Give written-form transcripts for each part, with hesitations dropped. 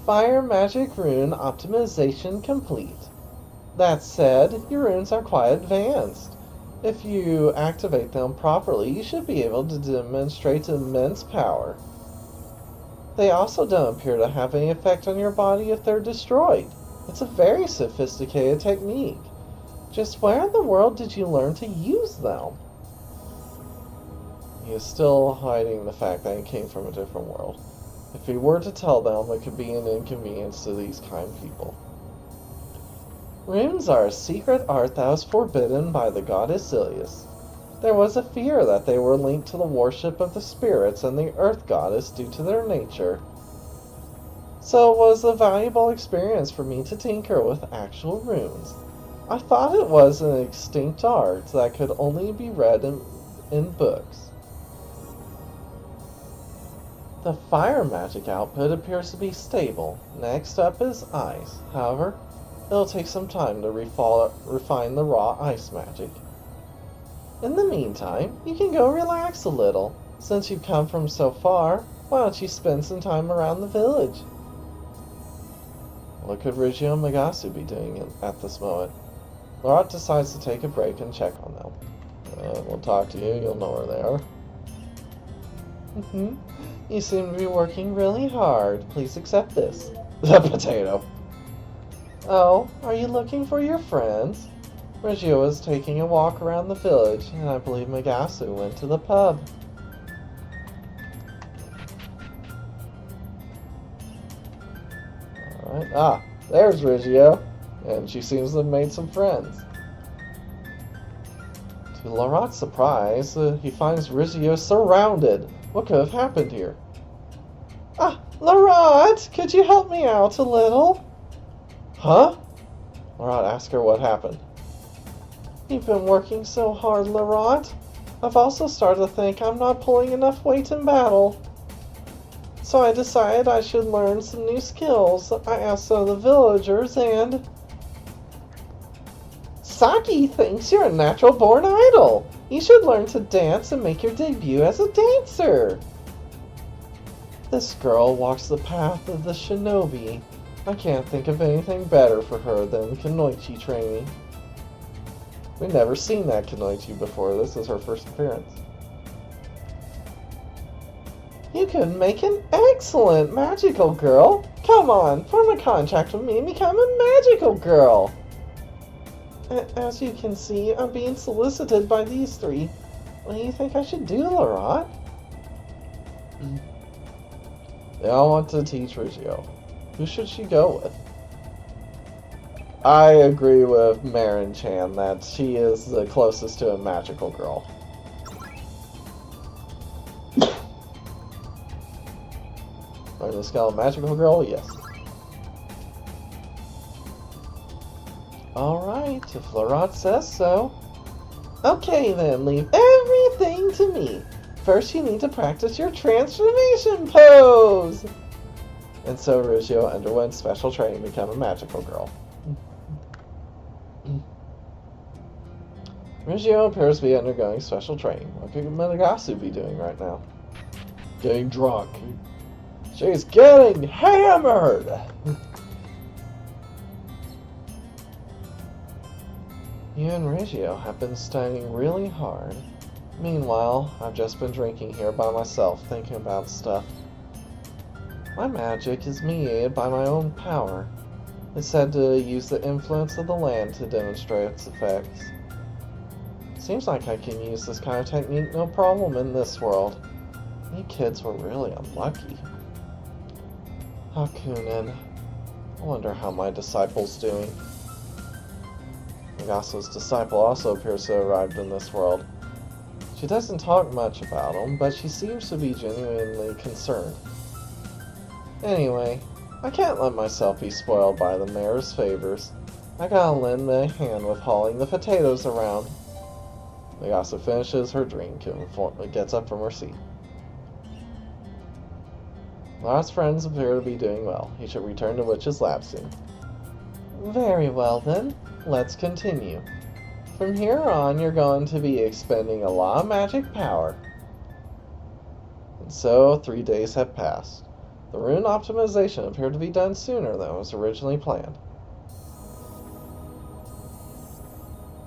Fire magic rune optimization complete. That said, your runes are quite advanced. If you activate them properly, you should be able to demonstrate immense power. They also don't appear to have any effect on your body if they're destroyed. It's a very sophisticated technique. Just where in the world did you learn to use them? He is still hiding the fact that he came from a different world. If he were to tell them, it could be an inconvenience to these kind people. Runes are a secret art that was forbidden by the goddess Ilias. There was a fear that they were linked to the worship of the spirits and the earth goddess due to their nature. So it was a valuable experience for me to tinker with actual runes. I thought it was an extinct art that could only be read in books. The fire magic output appears to be stable. Next up is ice. However, it'll take some time to refine the raw ice magic. In the meantime, you can go relax a little. Since you've come from so far, why don't you spend some time around the village? What could Rizio and Magasin be doing at this moment? Lauratt decides to take a break and check on them. We'll talk to you, you'll know where they are. You seem to be working really hard. Please accept this. The potato. Oh, are you looking for your friends? Rizio was taking a walk around the village, and I believe Magasin went to the pub. Alright, there's Rizio, and she seems to have made some friends. To Lauratt's surprise, he finds Rizio surrounded. What could have happened here? Lauratt, could you help me out a little? Huh? Lauratt asked her what happened. You've been working so hard, Lauratt. I've also started to think I'm not pulling enough weight in battle. So I decided I should learn some new skills. I asked some of the villagers and... Saki thinks you're a natural-born idol. You should learn to dance and make your debut as a dancer. This girl walks the path of the shinobi. I can't think of anything better for her than kunoichi training. We've never seen that kunoichi before. This is her first appearance. You could make an excellent magical girl. Come on, form a contract with me and become a magical girl. As you can see, I'm being solicited by these three. What do you think I should do, Lauratt? They all want to teach Rizio. Who should she go with? I agree with Marin-chan that she is the closest to a magical girl. Are you a magical girl? Yes. Alright, if Lauratt says so. Okay then, leave everything to me. First you need to practice your transformation pose! And so Rizio underwent special training to become a magical girl. Rizio appears to be undergoing special training. What could Magasin be doing right now? Getting drunk. She's getting hammered! You and Rizio have been studying really hard. Meanwhile, I've just been drinking here by myself, thinking about stuff. My magic is mediated by my own power. It's said to use the influence of the land to demonstrate its effects. Seems like I can use this kind of technique no problem in this world. You kids were really unlucky. Hakunen. I wonder how my disciple's doing. Magasin's disciple also appears to have arrived in this world. She doesn't talk much about him, but she seems to be genuinely concerned. Anyway, I can't let myself be spoiled by the mayor's favors. I gotta lend a hand with hauling the potatoes around. Magasin finishes her drink and gets up from her seat. Lauratt's friends appear to be doing well. He should return to Witch's lab soon. Very well then, let's continue. From here on, you're going to be expending a lot of magic power. And so, 3 days have passed. The rune optimization appeared to be done sooner than was originally planned.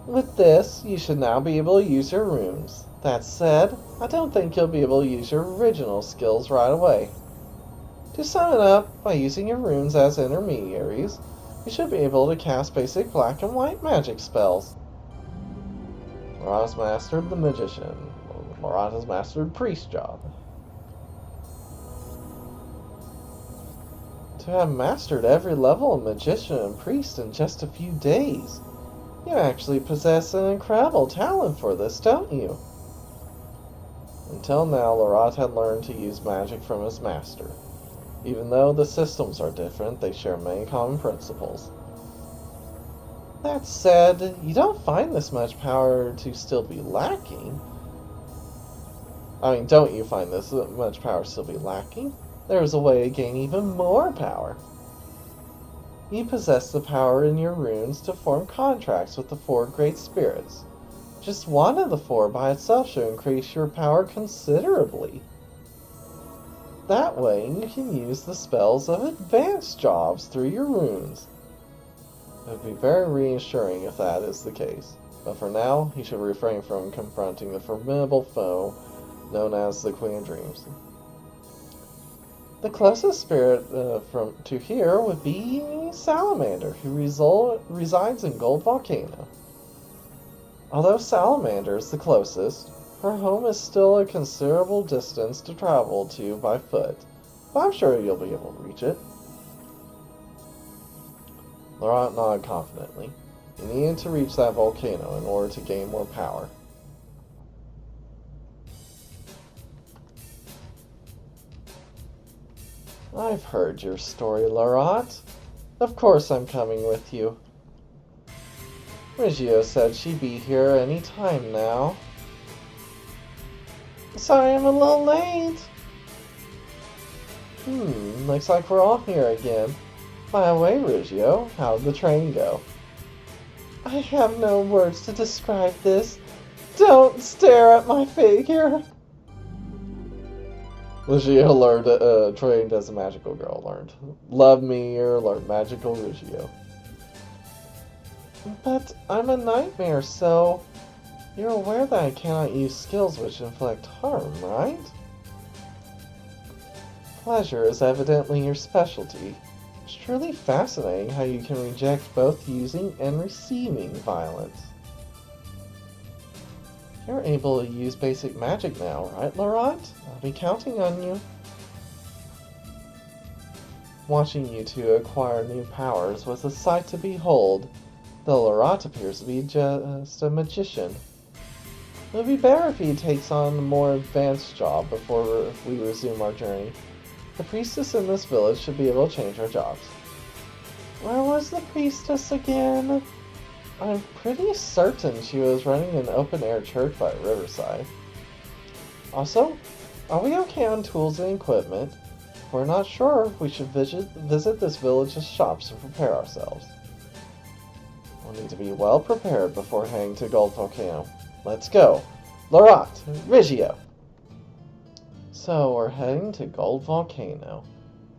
With this, you should now be able to use your runes. That said, I don't think you'll be able to use your original skills right away. To sum it up, by using your runes as intermediaries, you should be able to cast basic black and white magic spells. Lauratt has mastered the magician. Lauratt has mastered priest job. To have mastered every level of magician and priest in just a few days, you actually possess an incredible talent for this, don't you? Until now, Lauratt had learned to use magic from his master. Even though the systems are different, they share many common principles. That said, you don't find this much power to still be lacking. Don't you find this much power still be lacking? There is a way to gain even more power. You possess the power in your runes to form contracts with the 4 great spirits. Just one of the 4 by itself should increase your power considerably. That way, you can use the spells of advanced jobs through your runes. It would be very reassuring if that is the case, but for now, he should refrain from confronting the formidable foe known as the Queen of Dreams. The closest spirit to here would be Salamander, who resides in Gold Volcano. Although Salamander is the closest, her home is still a considerable distance to travel to by foot, but I'm sure you'll be able to reach it. Lauratt nodded confidently. He needed to reach that volcano in order to gain more power. I've heard your story, Lauratt. Of course I'm coming with you. Rizio said she'd be here any time now. Sorry I'm a little late. Looks like we're all here again. By the way, Rizio, how'd the train go? I have no words to describe this. Don't stare at my figure. Rizio learned, trained as a magical girl, learned. Love me or learn magical Rizio. But I'm a nightmare, so you're aware that I cannot use skills which inflict harm, right? Pleasure is evidently your specialty. It's truly fascinating how you can reject both using and receiving violence. You're able to use basic magic now, right, Lauratt? I'll be counting on you. Watching you two acquire new powers was a sight to behold, though Lauratt appears to be just a magician. It would be better if he takes on a more advanced job before we resume our journey. The priestess in this village should be able to change our jobs. Where was the priestess again? I'm pretty certain she was running an open-air church by Riverside. Also, are we okay on tools and equipment? If we're not sure, we should visit this village's shops to prepare ourselves. We'll need to be well prepared before heading to Gold Volcano. Let's go! Lauratt! Rizio! So, we're heading to Gold Volcano.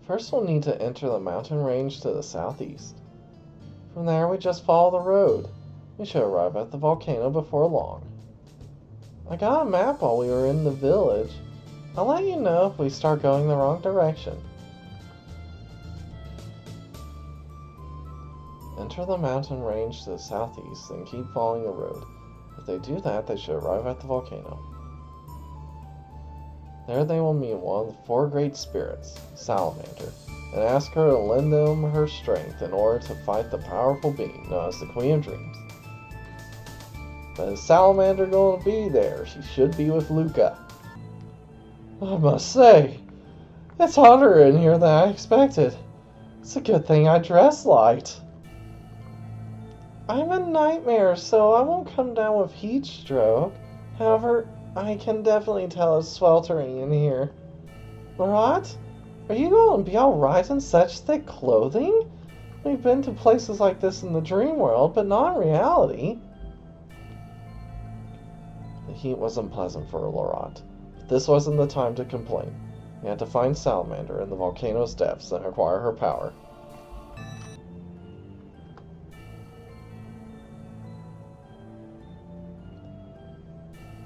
First we'll need to enter the mountain range to the southeast. From there we just follow the road. We should arrive at the volcano before long. I got a map while we were in the village. I'll let you know if we start going the wrong direction. Enter the mountain range to the southeast, then keep following the road. If they do that, they should arrive at the volcano. There they will meet one of the 4 great spirits, Salamander, and ask her to lend them her strength in order to fight the powerful being known as the Queen of Dreams. But is Salamander going to be there? She should be with Luca. I must say, it's hotter in here than I expected. It's a good thing I dress light. I'm a nightmare, so I won't come down with heat stroke. However, I can definitely tell it's sweltering in here. Lauratt, are you going to be alright in such thick clothing? We've been to places like this in the dream world, but not in reality. The heat wasn't pleasant for Lauratt, but this wasn't the time to complain. You had to find Salamander in the volcano's depths and acquire her power.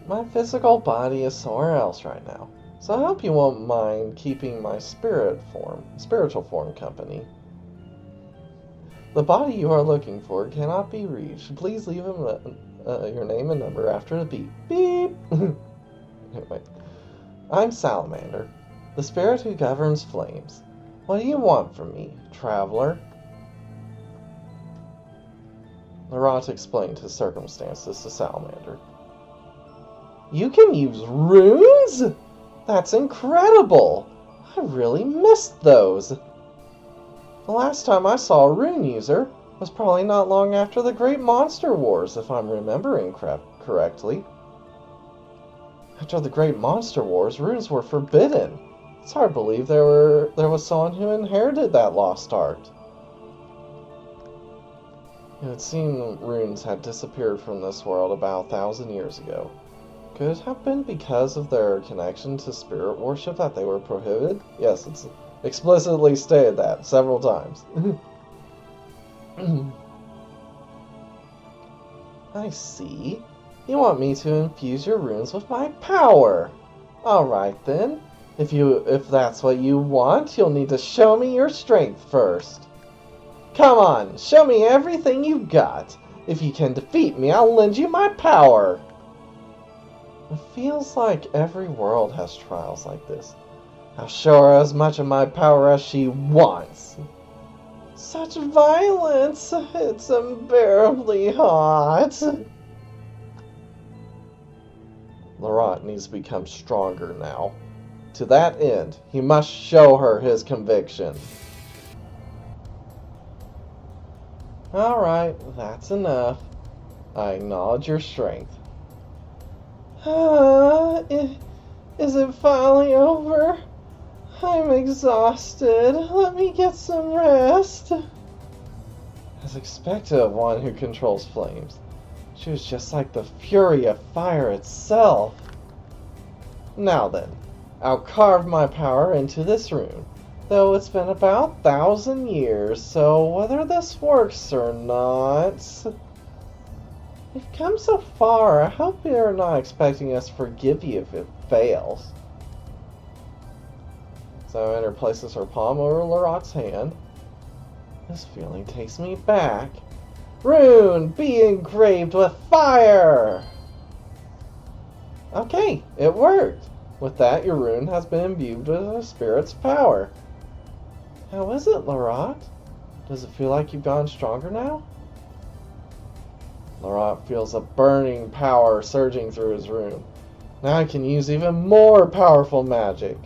My physical body is somewhere else right now, so I hope you won't mind keeping my spiritual form company. The body you are looking for cannot be reached. Please leave your name and number after the beep. Beep! Anyway, I'm Salamander, the spirit who governs flames. What do you want from me, traveler? Lauratt explained his circumstances to Salamander. You can use runes? That's incredible! I really missed those. The last time I saw a rune user was probably not long after the Great Monster Wars, if I'm remembering correctly. After the Great Monster Wars, runes were forbidden. It's hard to believe there was someone who inherited that lost art. It would seem runes had disappeared from this world about 1,000 years ago. Could it have been because of their connection to spirit worship that they were prohibited? Yes, it's explicitly stated that several times. I see. You want me to infuse your runes with my power. Alright then. If that's what you want, you'll need to show me your strength first. Come on, show me everything you've got. If you can defeat me, I'll lend you my power. It feels like every world has trials like this. I'll show her as much of my power as she wants. Such violence! It's unbearably hot. Lauratt needs to become stronger now. To that end, he must show her his conviction. Alright, that's enough. I acknowledge your strength. Is it finally over? I'm exhausted. Let me get some rest. As expected of one who controls flames, she was just like the fury of fire itself. Now then, I'll carve my power into this rune, though it's been about 1,000 years, so whether this works or not... We've come so far, I hope you're not expecting us to forgive you if it fails. Salamander places her palm over Lauratt's hand. This feeling takes me back. Rune, be engraved with fire! Okay, it worked. With that, your rune has been imbued with a spirit's power. How is it, Lauratt? Does it feel like you've gotten stronger now? Lauratt feels a burning power surging through his rune. Now I can use even more powerful magic.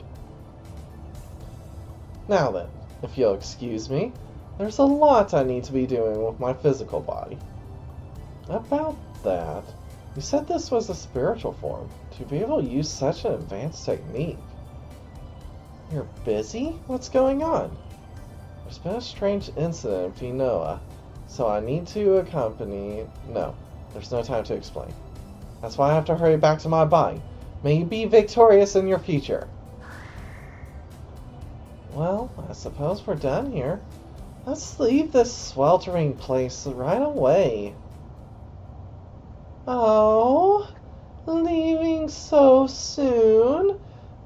Now then, if you'll excuse me, there's a lot I need to be doing with my physical body. About that, you said this was a spiritual form. To be able to use such an advanced technique. You're busy? What's going on? There's been a strange incident in Finoa, so I need to accompany... No, there's no time to explain. That's why I have to hurry back to my body. May you be victorious in your future. Well, I suppose we're done here. Let's leave this sweltering place right away. Oh, leaving so soon?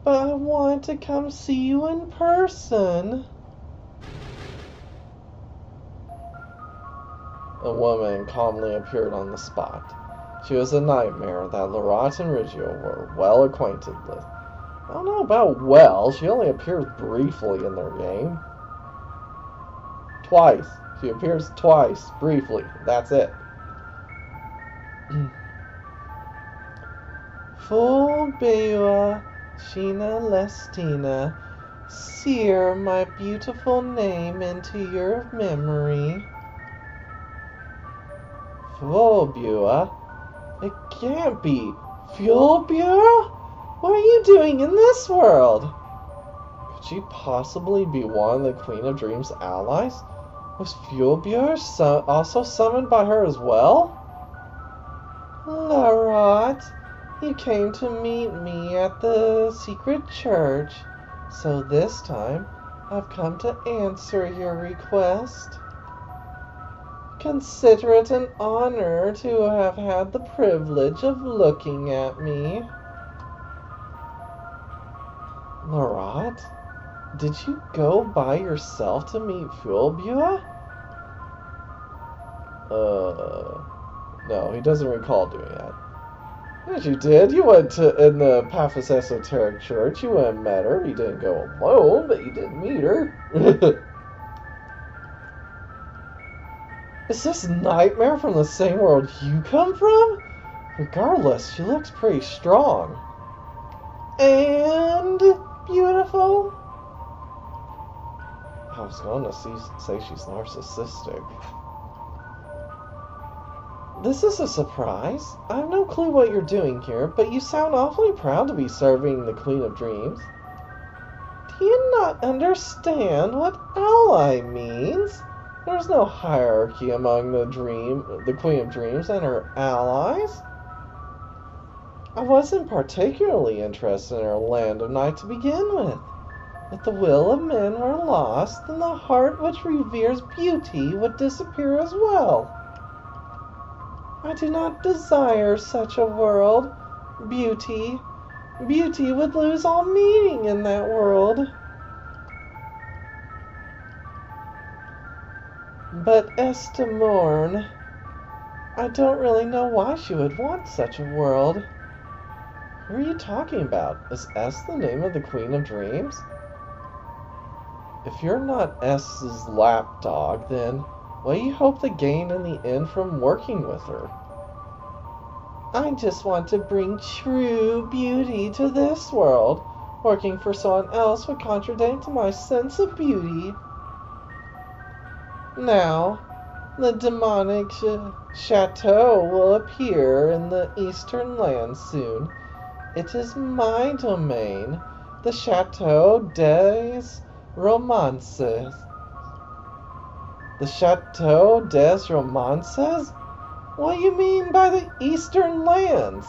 But I want to come see you in person. A woman calmly appeared on the spot. She was a nightmare that Lauratt and Rizio were well acquainted with. I don't know about well, she only appears briefly in their game. Twice. She appears twice, briefly. That's it. Full Beua, Sheena Lestina, sear my beautiful name into your memory. Fulbua? It can't be. Fulbua? What are you doing in this world? Could she possibly be one of the Queen of Dreams' allies? Was Fulbua also summoned by her as well? Lauratt, you came to meet me at the secret church. So this time, I've come to answer your request. Consider it an honor to have had the privilege of looking at me. Lauratt, did you go by yourself to meet Fulbua? No, he doesn't recall doing that. Yes, you did. You went in the Paphos Esoteric Church. You went and met her. You didn't go alone, but you did meet her. Is this Nightmare from the same world you come from? Regardless, she looks pretty strong. And beautiful? I was going to say she's narcissistic. This is a surprise. I have no clue what you're doing here, but you sound awfully proud to be serving the Queen of Dreams. Do you not understand what ally means? There's no hierarchy among the Queen of Dreams and her allies. I wasn't particularly interested in her land of night to begin with. If the will of men were lost, then the heart which reveres beauty would disappear as well. I do not desire such a world. Beauty would lose all meaning in that world. But Estamorn, I don't really know why she would want such a world. Who are you talking about? Is S the name of the Queen of Dreams? If you're not S's lapdog, then what do you hope to gain in the end from working with her? I just want to bring true beauty to this world. Working for someone else would contradict my sense of beauty. Now, the demonic chateau will appear in the eastern lands soon. It is my domain, the Chateau des Romances. The Chateau des Romances? What do you mean by the eastern lands?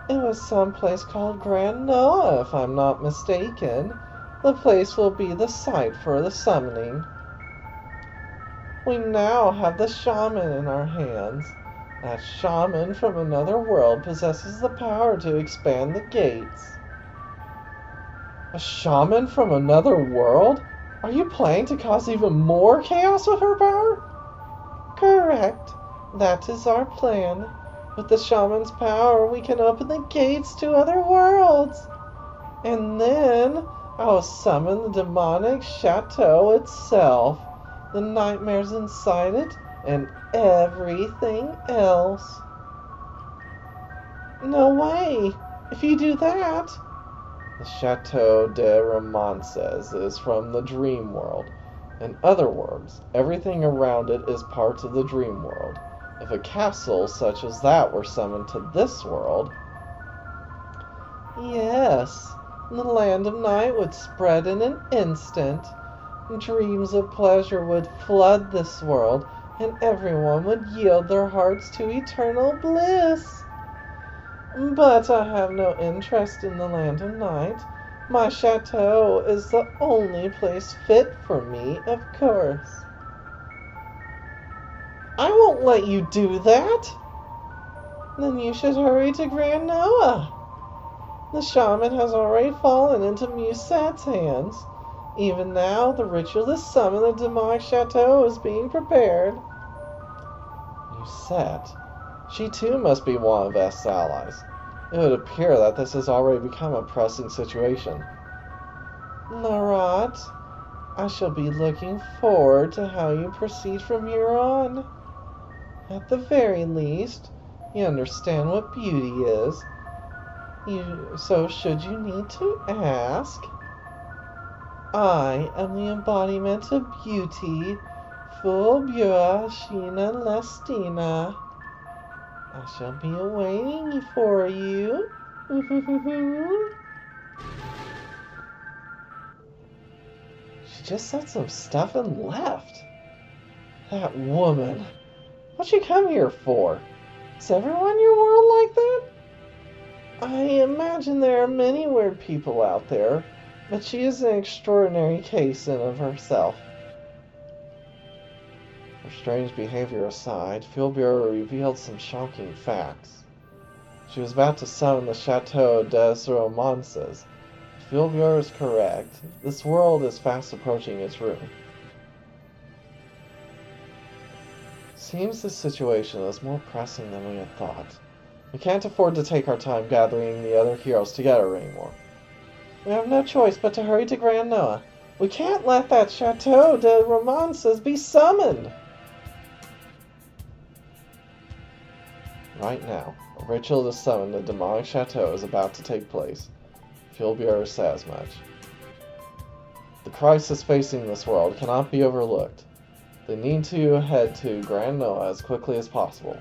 It was some place called Grand Noah, if I'm not mistaken. The place will be the site for the summoning. We now have the shaman in our hands. That shaman from another world possesses the power to expand the gates. A shaman from another world? Are you planning to cause even more chaos with her power? Correct. That is our plan. With the shaman's power, we can open the gates to other worlds. And then I will summon the demonic chateau itself, the nightmares inside it, and everything else. No way! If you do that... The Chateau des Romances is from the dream world. In other words, everything around it is part of the dream world. If a castle such as that were summoned to this world... Yes, the land of night would spread in an instant. Dreams of pleasure would flood this world, and everyone would yield their hearts to eternal bliss. But I have no interest in the land of night. My chateau is the only place fit for me, of course. I won't let you do that. Then you should hurry to Grand Noah. The shaman has already fallen into Musette's hands. Even now, the ritual to summon the demonic chateau is being prepared. Musette? She too must be one of Vest's allies. It would appear that this has already become a pressing situation. Lauratt, I shall be looking forward to how you proceed from here on. At the very least, you understand what beauty is. So should you need to ask, I am the embodiment of beauty, Fulbua Shina Lestina. I shall be waiting for you. She just said some stuff and left. That woman. What'd she come here for? Is everyone in your world like that? I imagine there are many weird people out there, but she is an extraordinary case in of herself. Her strange behavior aside, Field Bureau revealed some shocking facts. She was about to summon the Chateau des Romances. Field Bureau is correct. This world is fast approaching its ruin. Seems this situation is more pressing than we had thought. We can't afford to take our time gathering the other heroes together anymore. We have no choice but to hurry to Grand Noah. We can't let that Chateau de Romances be summoned! Right now, a ritual to summon the demonic chateau is about to take place. Field Bureau said as much. The crisis facing this world cannot be overlooked. They need to head to Grand Noah as quickly as possible.